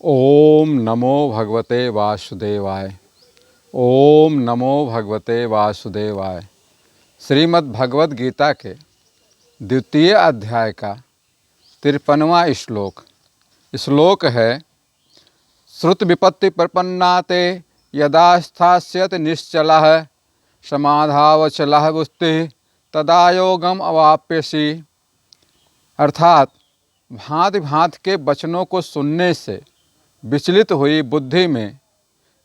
ओम नमो भगवते वासुदेवाय। ओम नमो भगवते वासुदेवाय। श्रीमद् भगवद गीता के द्वितीय अध्याय का 53वां श्लोक। श्लोक है, श्रुत विपत्ति प्रपन्नाते यदा स्थास्यत निश्चलः समाधावचलः बुद्धि तदा योगम अवाप्यसि। अर्थात भांति भांति के वचनों को सुनने से विचलित हुई बुद्धि में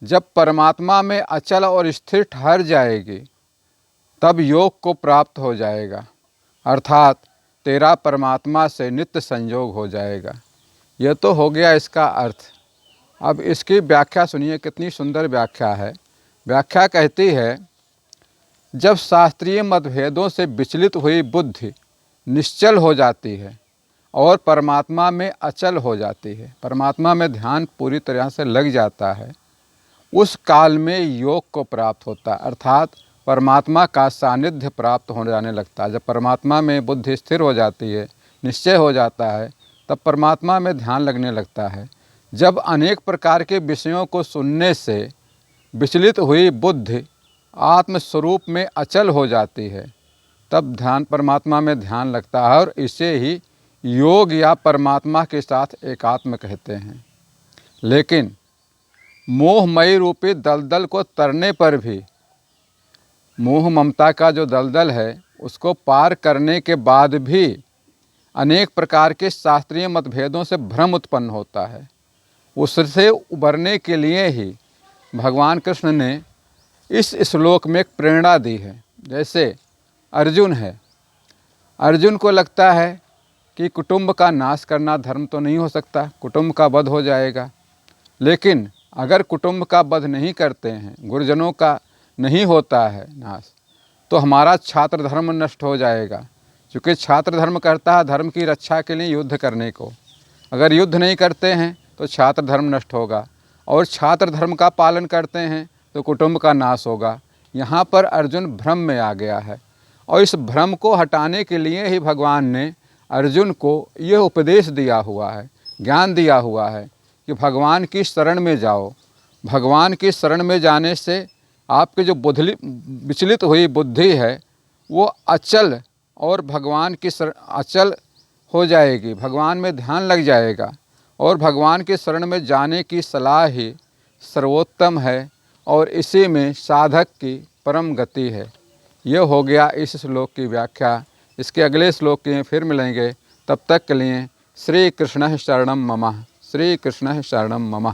जब परमात्मा में अचल और स्थिर ठहर जाएगी तब योग को प्राप्त हो जाएगा, अर्थात तेरा परमात्मा से नित्य संयोग हो जाएगा। यह तो हो गया इसका अर्थ। अब इसकी व्याख्या सुनिए, कितनी सुंदर व्याख्या है। व्याख्या कहती है, जब शास्त्रीय मतभेदों से विचलित हुई बुद्धि निश्चल हो जाती है और परमात्मा में अचल हो जाती है, परमात्मा में ध्यान पूरी तरह से लग जाता है, उस काल में योग को प्राप्त होता है, अर्थात परमात्मा का सानिध्य प्राप्त हो जाने लगता है। जब परमात्मा में बुद्धि स्थिर हो जाती है, निश्चय हो जाता है, तब परमात्मा में ध्यान लगने लगता है। जब अनेक प्रकार के विषयों को सुनने से विचलित हुई बुद्धि आत्मस्वरूप में अचल हो जाती है, तब ध्यान परमात्मा में ध्यान लगता है और इसे ही योग या परमात्मा के साथ एकात्म कहते हैं। लेकिन मोहमयी रूपी दलदल को तरने पर भी, मोह ममता का जो दलदल है उसको पार करने के बाद भी अनेक प्रकार के शास्त्रीय मतभेदों से भ्रम उत्पन्न होता है। उससे उबरने के लिए ही भगवान कृष्ण ने इस श्लोक में एक प्रेरणा दी है। जैसे अर्जुन है, अर्जुन को लगता है कि कुटुंब का नाश करना धर्म तो नहीं हो सकता, कुटुंब का वध हो जाएगा। लेकिन अगर कुटुंब का वध नहीं करते हैं, गुरुजनों का नहीं होता है नाश, तो हमारा छात्र धर्म नष्ट हो जाएगा। क्योंकि छात्र धर्म करता है धर्म की रक्षा के लिए युद्ध करने को। अगर युद्ध नहीं करते हैं तो छात्र धर्म नष्ट होगा, और छात्र धर्म का पालन करते हैं तो कुटुंब का नाश होगा। यहाँ पर अर्जुन भ्रम में आ गया है, और इस भ्रम को हटाने के लिए ही भगवान ने अर्जुन को यह उपदेश दिया हुआ है, ज्ञान दिया हुआ है कि भगवान की शरण में जाओ। भगवान की शरण में जाने से आपकी जो विचलित हुई बुद्धि है वो अचल और भगवान की अचल हो जाएगी, भगवान में ध्यान लग जाएगा, और भगवान की शरण में जाने की सलाह ही सर्वोत्तम है, और इसी में साधक की परम गति है। यह हो गया इस श्लोक की व्याख्या। इसके अगले श्लोक के फिर मिलेंगे, तब तक के लिए श्री कृष्ण शरणम मम, श्री कृष्ण शरणम मम।